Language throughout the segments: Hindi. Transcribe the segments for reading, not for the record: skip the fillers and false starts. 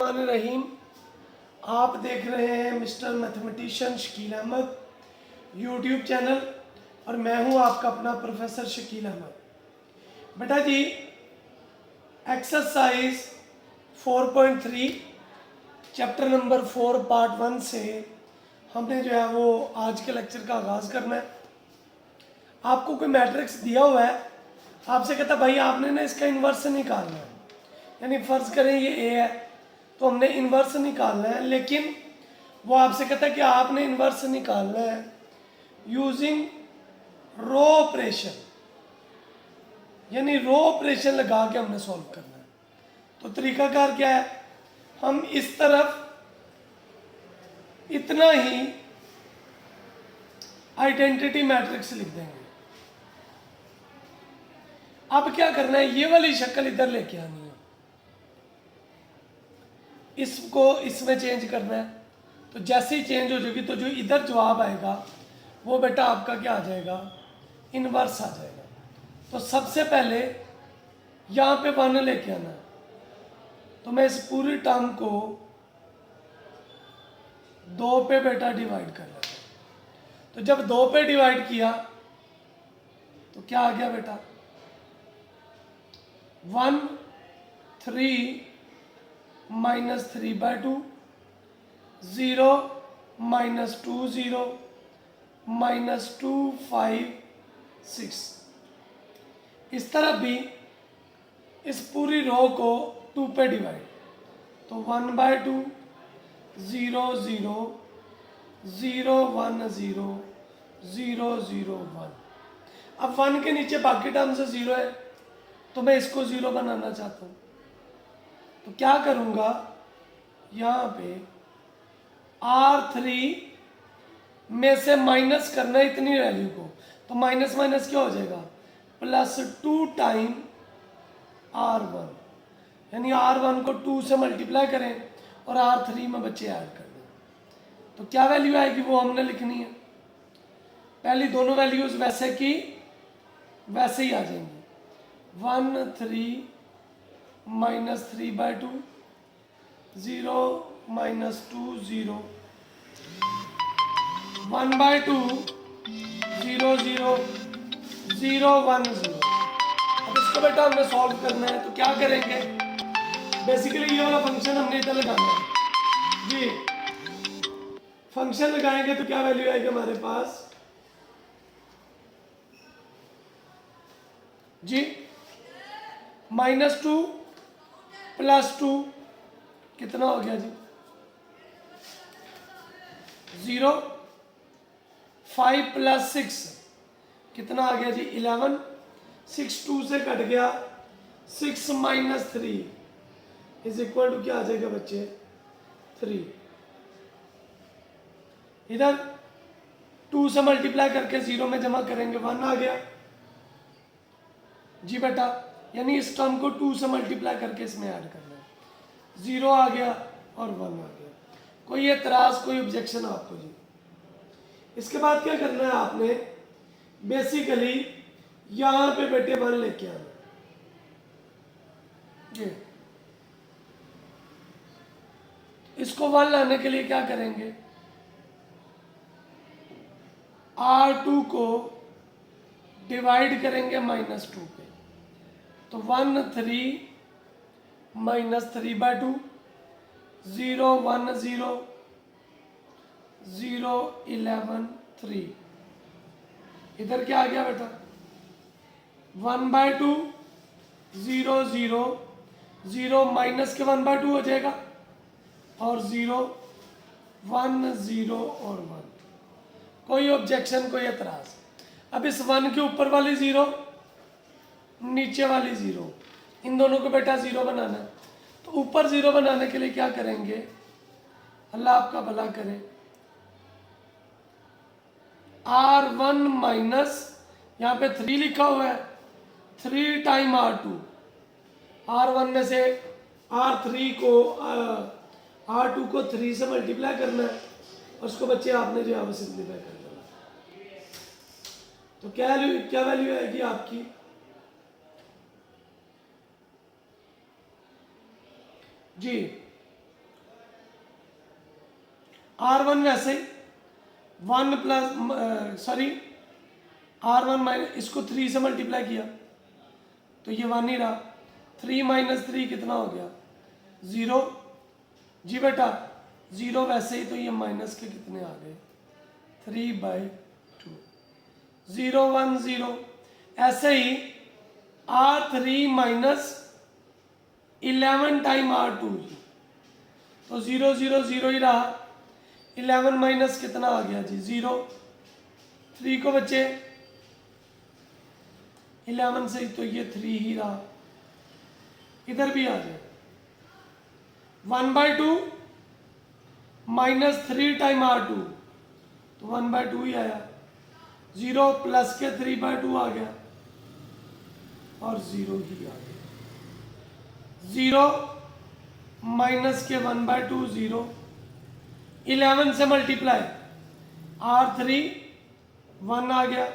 रहीम। आप देख रहे हैं mister mathematician Shakeel Ahmed YouTube channel और मैं हूं आपका अपना प्रोफेसर शकील अहमद। बेटा जी, एक्सरसाइज 4.3 चैप्टर नंबर 4 पार्ट 1 से हमने जो है वो आज के लेक्चर का आगाज़ करना है। आपको कोई मैट्रिक्स दिया हुआ है, आपसे कहता भाई आपने ना इसका इन्वर्स निकालना है, यानी फ़र्ज़ करें ये ए है तो हमने इन्वर्स निकालना है, लेकिन वो आपसे कहता है कि आपने इन्वर्स निकालना है यूजिंग रो ऑपरेशन, यानी रो ऑपरेशन लगा के हमने सॉल्व करना है। तो तरीकाकार क्या है, हम इस तरफ इतना ही आइडेंटिटी मैट्रिक्स लिख देंगे। अब क्या करना है, ये वाली शक्ल इधर लेके आनी है, इसको इसमें चेंज करना है। तो जैसे ही चेंज हो जाएगी तो जो इधर जवाब आएगा वो बेटा आपका क्या आ जाएगा, इनवर्स आ जाएगा। तो सबसे पहले यहाँ पे 1 लेके आना है, तो मैं इस पूरी टर्म को 2 पे बेटा डिवाइड कर लेता हूँ। तो जब 2 पे डिवाइड किया तो क्या आ गया बेटा, 1 3 माइनस 3/2, 0 माइनस 2 0 माइनस 2 5 6। इस तरफ भी इस पूरी रो को 2 पे डिवाइड, तो 1/2 0 0 0 1 0 0 0 1। अब 1 के नीचे बाकी टर्म से 0 है तो मैं इसको 0 बनाना चाहता हूँ। तो क्या करूँगा, यहाँ पे R3 में से माइनस करना है इतनी वैल्यू को, तो माइनस माइनस क्या हो जाएगा, +2 टाइम R1, यानी R1 को 2 से मल्टीप्लाई करें और R3 में बच्चे ऐड कर दें। तो क्या वैल्यू आएगी वो हमने लिखनी है। पहली दोनों वैल्यूज वैसे की वैसे ही आ जाएंगी, 1 3 माइनस 3/2, 0 माइनस 2 0 1/2 0 0 0 1 0। अब इसको बेटा हमने सॉल्व करना है, तो क्या करेंगे, बेसिकली ये वाला फंक्शन हमने इधर लगाना है जी। फंक्शन लगाएंगे तो क्या वैल्यू आएगी हमारे पास जी, -2 + 2 कितना हो गया जी, 0 5 + 6 कितना आ गया जी, 11। 6 2 से कट गया, 6 - 3 = क्या आ जाएगा बच्चे, 3। इधर 2 से मल्टीप्लाई करके 0 में जमा करेंगे, 1 आ गया जी बेटा, यानी इस टर्म को 2 से मल्टीप्लाई करके इसमें ऐड करना है, 0 आ गया और 1 आ गया। कोई एतराज, कोई ऑब्जेक्शन आपको जी। इसके बाद क्या करना है आपने, बेसिकली यहाँ पे बेटे 1 लेके आना जी। इसको 1 लाने के लिए क्या करेंगे, R2 को डिवाइड करेंगे -2 पे, तो 1 3 माइनस 3/2, 0 1 0 0 11 3। इधर क्या आ गया बेटा, 1/2 0 0 0 माइनस के 1/2 हो जाएगा और 0 1 0 और 1। कोई ऑब्जेक्शन, कोई एतराज। अब इस 1 के ऊपर वाली 0, नीचे वाली 0, इन दोनों को बेटा 0 बनाना है। तो ऊपर 0 बनाने के लिए क्या करेंगे, अल्लाह आपका भला करे, R1 माइनस, यहाँ पे 3 लिखा हुआ है, 3 टाइम R2। R1 में से R2 को 3 से मल्टीप्लाई करना है और उसको बच्चे आपने जो है सिंप्लीफाई कर देना। तो क्या वैल्यू आएगी आपकी, जी R1 वैसे ही 1 प्लस सॉरी R1 माइनस, इसको 3 से मल्टीप्लाई किया तो ये 1 ही रहा। 3 माइनस 3 कितना हो गया 0। जी बेटा 0 वैसे ही, तो ये माइनस के कितने आ गए 3/2। 0 1 0। ऐसे ही R3 माइनस 11 टाइम R2 जी, तो 0 0 0 ही रहा। 11 माइनस कितना आ गया जी 0। 3 को बच्चे 11 से, तो ये 3 ही रहा। इधर भी आ जाए 1/2 माइनस 3 टाइम R2, तो 1/2 ही आया। 0 प्लस के 3/2 आ गया और 0 ही आ गया। 0 माइनस के 1/2 0। 11 से मल्टीप्लाई R3 1 आ गया।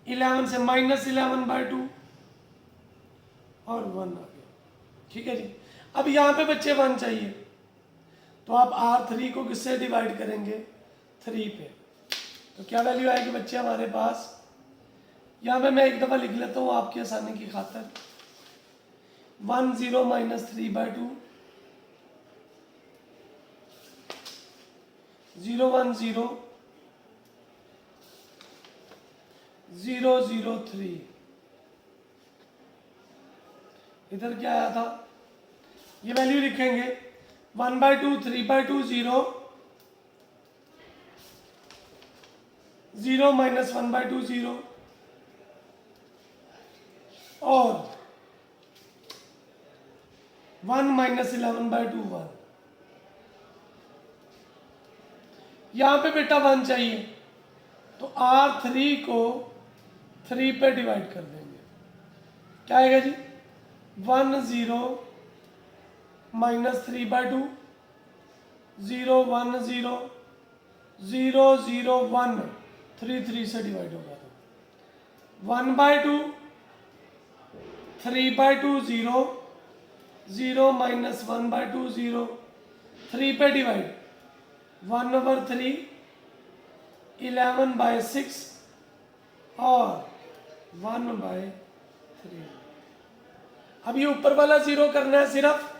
11 से माइनस 11/2 और 1 आ गया। ठीक है जी। अब यहाँ पे बच्चे 1 चाहिए, तो आप R3 को किससे डिवाइड करेंगे 3 पे, तो क्या वैल्यू आएगी बच्चे हमारे पास। यहाँ पे मैं एक दफ़ा लिख लेता हूँ आपकी आसानी की खातर। 1 0 माइनस 3/2, 0 1 0 0 0 3। इधर क्या आया था, ये वैल्यू लिखेंगे 1/2 3/2 0 0 माइनस 1/2 0 और 1 माइनस 11/2 1। यहां पे बेटा 1 चाहिए, तो R3 को 3 पे डिवाइड कर देंगे। क्या आएगा जी 1 0 माइनस 3/2 0 1 0 0 0 1 3 3 से डिवाइड होगा, तो 1/2 3/2 0 0 माइनस 1/2 0 3 पे डिवाइड 1/3 11/6 और 1/3। अब ये ऊपर वाला 0 करना है सिर्फ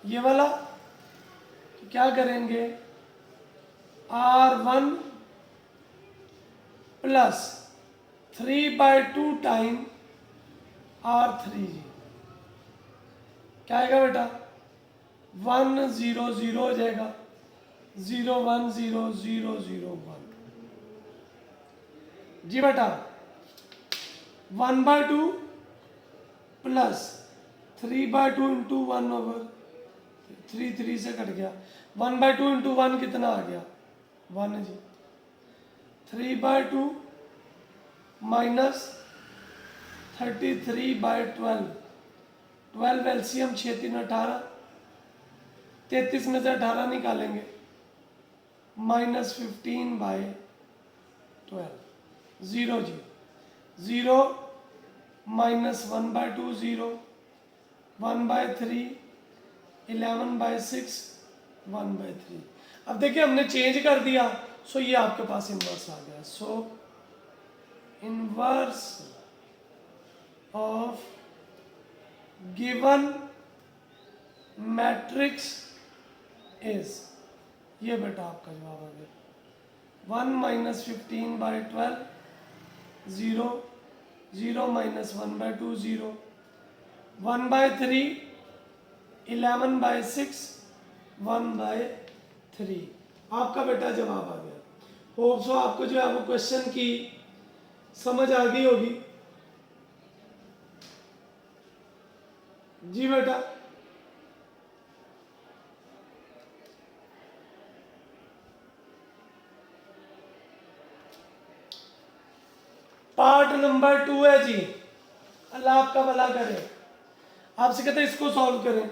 ये वाला, तो क्या करेंगे R1 प्लस 3/2 टाइम R3 जी। क्या आएगा बेटा 1 0 0 हो जाएगा, 0 1 0 0 0 1 जी बेटा। 1/2 प्लस 3/2 इंटू 1/3 3 से कट गया। 1/2 इंटू 1 कितना आ गया 1 जी। 3/2 माइनस 33/12, 12 एलसीएम 6 3 18, 33 में से 18 निकालेंगे माइनस 15/12 0 जी। 0 माइनस 1/2 0 1/3 11/6 1/3। अब देखिए हमने चेंज कर दिया, सो ये आपके पास इनवर्स आ गया। सो inverse of given matrix is, ये बेटा आपका जवाब आ गया 1 माइनस 15/12 0 0 माइनस 1/2 0 1/3 11/6 1/3 आपका बेटा जवाब आ गया। होप सो आपको जो है वो क्वेश्चन की समझ आ गई होगी जी बेटा। पार्ट नंबर 2 है जी, अल्लाह आपका भला करे। आपसे कहते हैं इसको सॉल्व करें,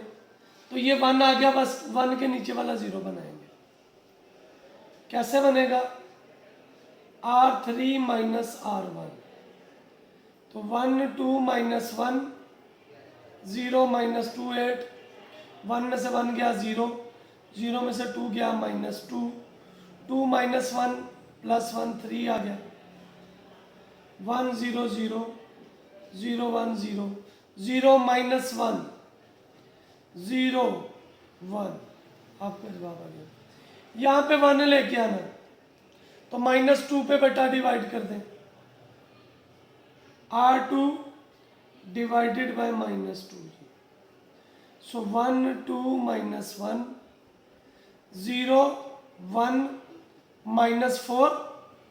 तो ये 1 आ गया, बस 1 के नीचे वाला 0 बनाएंगे। कैसे बनेगा R3 माइनस R1, तो 1 2 माइनस 1 0 माइनस 2 8, 1 में से 1 गया 0, 0 में से 2 गया -2, 2 माइनस 1 प्लस 1 3 आ गया, 1 0 0 0 1 0 0 माइनस 1 0 1, आपका जवाब आ गया। यहाँ पे 1 लेके आना, तो -2 पे बटा डिवाइड कर दें, R2 divided by -2, so 1 2 minus 1 0 1 -4,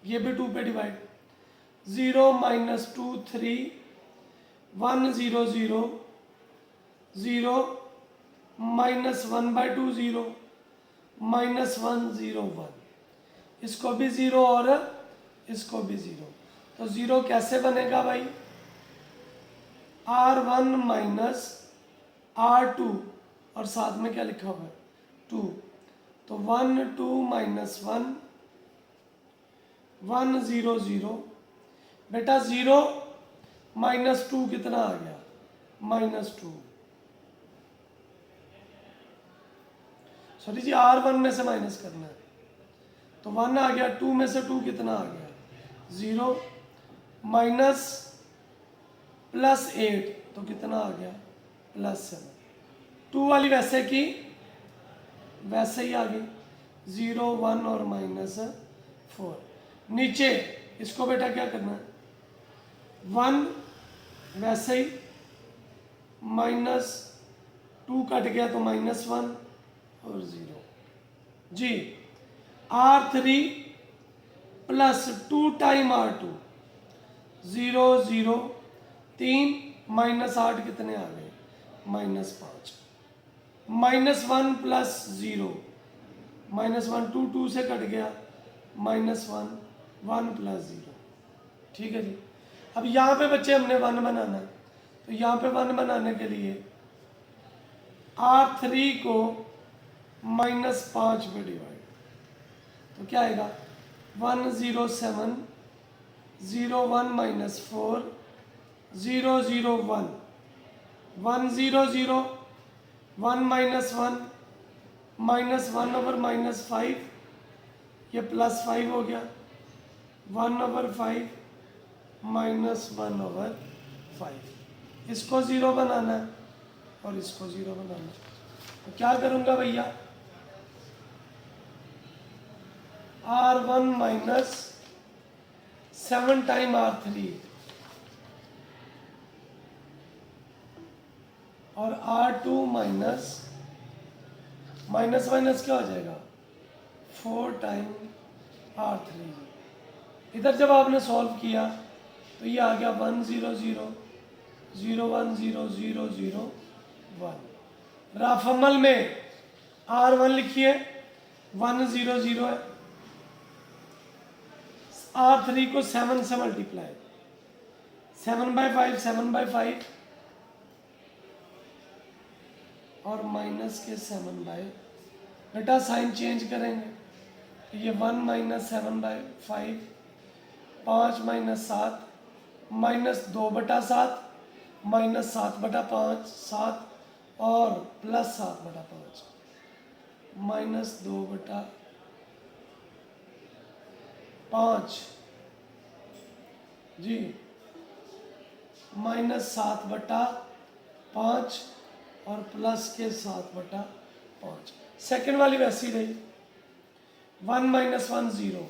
ये भी 2 पे डिवाइड, 0 -2 3 1 0 0 0 -1/2 0 -1 0 1, इसको भी 0 और इसको भी 0, तो 0 कैसे बनेगा भाई, R1 माइनस R2 और साथ में क्या लिखा हुआ है 2, तो 1 2 माइनस 1 1 0 0, बेटा 0 -2 कितना आ गया -2, सॉरी जी R1 में से माइनस करना है, तो 1 आ गया, 2 में से 2 कितना आ गया 0, माइनस +8 तो कितना आ गया +7, 2 वाली वैसे की वैसे ही आ गई, 0 1 और -4, नीचे इसको बेटा क्या करना है, 1 वैसे ही, -2 कट गया तो -1 और 0 जी, R3 प्लस 2 टाइम R2 0 0 3 -8 कितने आ गए -5, -1 प्लस 0 -1 2 2 से कट गया, -1 1 प्लस 0, ठीक है जी। अब यहाँ पे बच्चे हमने 1 बनाना है, तो यहाँ पे 1 बनाने के लिए R3 को -5 पे डिवाइड, तो क्या आएगा 1 0 7 0 1 -4 0 0 1 1 0 0 1 -1 -1 ओवर -5, ये +5 हो गया, 1/5 -1/5, इसको 0 बनाना है और इसको 0 बनाना है, तो क्या करूँगा भैया, R1 माइनस 7 टाइम R3 और R2 माइनस माइनस क्या हो जाएगा 4 टाइम R3, इधर जब आपने सॉल्व किया तो ये आ गया 1 0 0 0 1 0 0 0 1, राफमल में R1 लिखिए 1 0 0 है, R3 को 7 से मल्टीप्लाई, 7/5 7/5 और माइनस के 7/, बेटा साइन चेंज करेंगे, ये 1 -7/5 5 -7 -2/7 -7/5 7 और +7/5 -2/5 जी, -7/5 और प्लस के 7/5, सेकेंड वाली वैसी रही, 1 -1 0,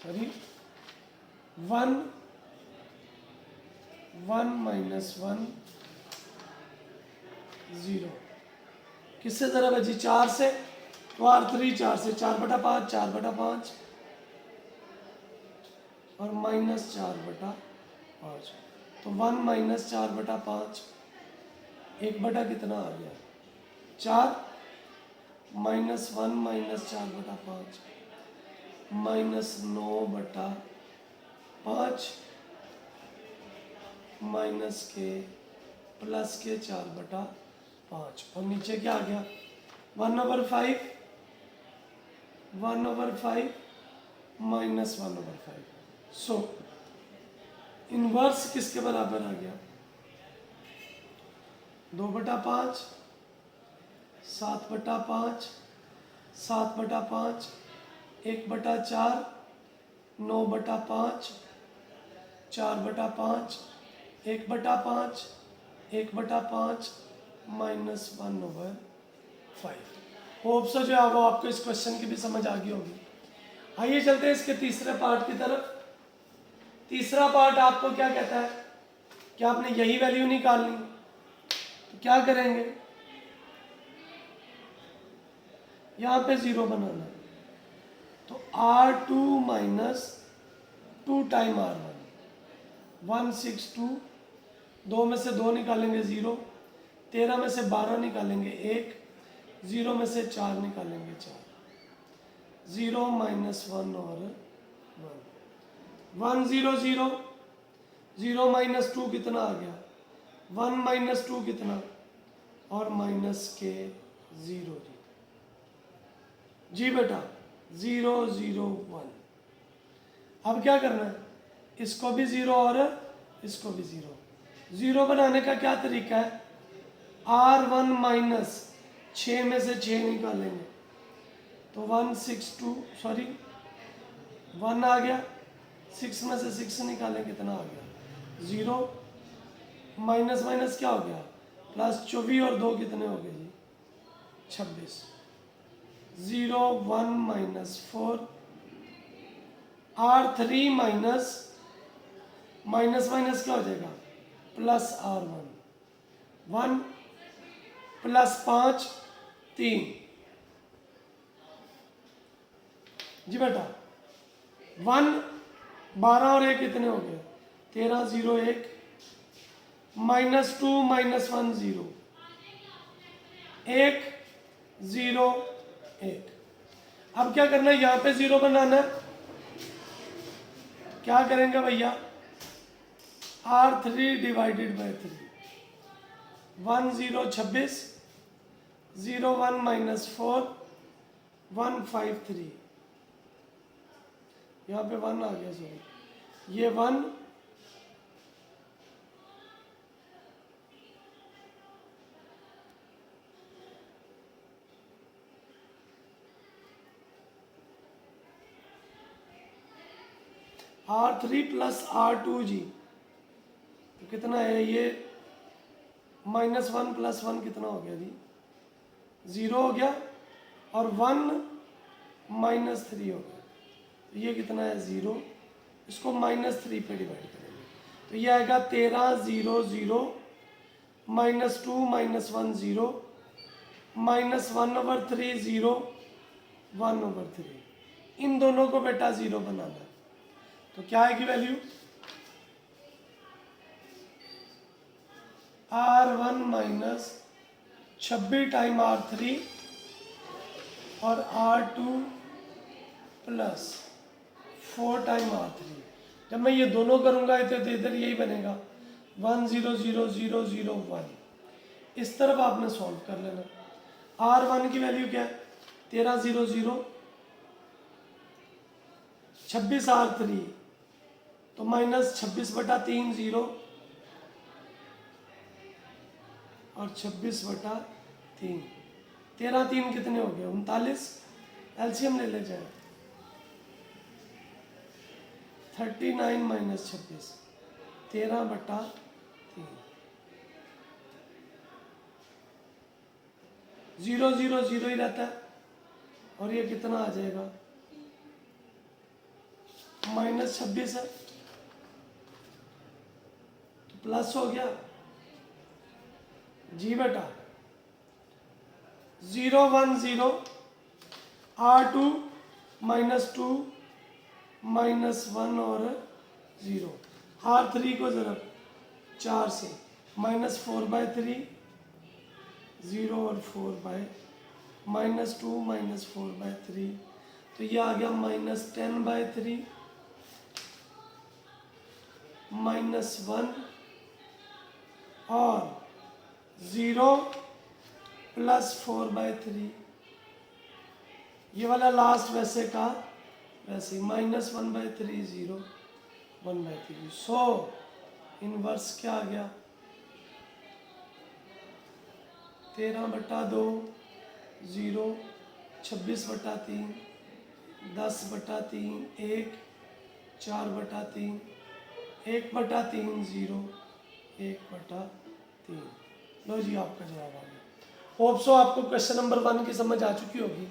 सॉरी 1 1 -1 0, किससे जरा बची 4 से, तो R3 4 से 4/5 4/5 और -4/5, तो 1 -4/5 1 बटा कितना आ गया 4, -1 -4/5 -9/5 माइनस के प्लस के 4/5 और नीचे क्या आ गया 1/5 1/5 -1/5, सो इनवर्स किसके बराबर आ गया 2/5, 7/5, 7/5, 1/4, 9/5, 4/5, 1/5, 1/5 -1/5। होप सो जो है वो आपको इस क्वेश्चन की भी समझ आ गई होगी। आइए चलते हैं इसके तीसरे पार्ट की तरफ। तीसरा पार्ट आपको क्या कहता है कि आपने यही वैल्यू निकालनी, तो क्या करेंगे, यहाँ पे 0 बनाना है, तो R2 - 2 टाइम R1, 162, 2 में से 2 निकालेंगे 0, 13 में से 12 निकालेंगे 1, 0 में से 4 निकालेंगे 4, 0 - 1 और 1, 1 0 0, 0 - 2 कितना आ गया, 1 - 2 कितना, और माइनस के 0 जी बेटा 0 0 1। अब क्या करना है, इसको भी 0 और इसको भी 0। 0 बनाने का क्या तरीका है, R1 माइनस 6 में से 6 निकालेंगे, तो 162, सॉरी 1 आ गया, 6 में से 6 निकालें कितना आ गया 0, माइनस माइनस क्या हो गया प्लस, 24 और 2 कितने हो गए जी 26, 0 1 -4, R3 माइनस माइनस क्या हो जाएगा प्लस R1, 1 प्लस 5 3 जी बेटा, 1 12 और 1 कितने हो गए 13, 0 1, -2 -1 0, 1 0 1। अब क्या करना है, यहाँ पे 0 बनाना है, क्या करेंगे भैया, R3 डिवाइडेड बाय 3, 1 0 26, 0 1 -4, 1 5 3, यहाँ पे 1 आ गया, सॉरी ये 1, R3 प्लस R2 जी, तो कितना है ये, -1 + 1 कितना हो गया जी 0 हो गया, और 1 -3 हो गया, तो ये कितना है 0, इसको -3 पे डिवाइड करेंगे, तो ये आएगा 13 0 0, -2 -1 0, -1/3 0, 1/3। इन दोनों को बेटा 0 बनाना है, तो क्या आएगी value, R1 minus 26 time R3 और R2 प्लस 4 टाइम R3। जब मैं ये दोनों करूंगा तो इधर यही बनेगा 1 0 0 0 0 1। इस तरफ आपने सॉल्व कर लेना। R1 की वैल्यू क्या है 13 0 0, 26 R3 तो -26/3 0 और 26/3, 13 3 कितने हो गए 39, एलसीएम ले ले जाए 39 - 26 13/3, 0 0 0 ही रहता है, और ये कितना आ जाएगा -26 है तो प्लस हो गया जी बेटा 0 1 0, R2 -2 -1 और 0, R3 को जरा 4 से -4/3 0 और 4/, -2 -4/3, तो ये आ गया -10/3 -1 और 0 + 4/3। ये वाला लास्ट वैसे का वैसे -1/3 0 1/3। सो इनवर्स क्या आ गया 13/2 0, 26/3 10/3 1, 4/3 1/3 0, 1/3। लो जी आपका जवाब आ गया। होप सो आपको क्वेश्चन नंबर 1 की समझ आ चुकी होगी।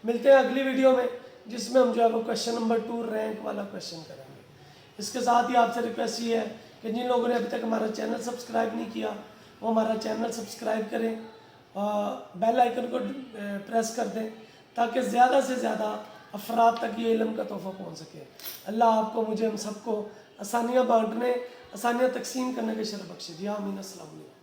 मिलते हैं अगली वीडियो में जिसमें हम जो है वो क्वेश्चन नंबर 2 रैंक वाला क्वेश्चन करेंगे। इसके साथ ही आपसे रिक्वेस्ट ये है कि जिन लोगों ने अभी तक हमारा चैनल सब्सक्राइब नहीं किया वो हमारा चैनल सब्सक्राइब करें, बेल आइकन को प्रेस कर दें ताकि ज़्यादा से ज़्यादा अफराद तक ये इल्म का तोहफ़ा पहुँच सके। अल्लाह आपको, मुझे, हम सबको आसानियाँ बांटने, आसानियाँ तकसीम करने के शर्फ बख्शे। जी आमीन। अस्सलाम वालेकुम।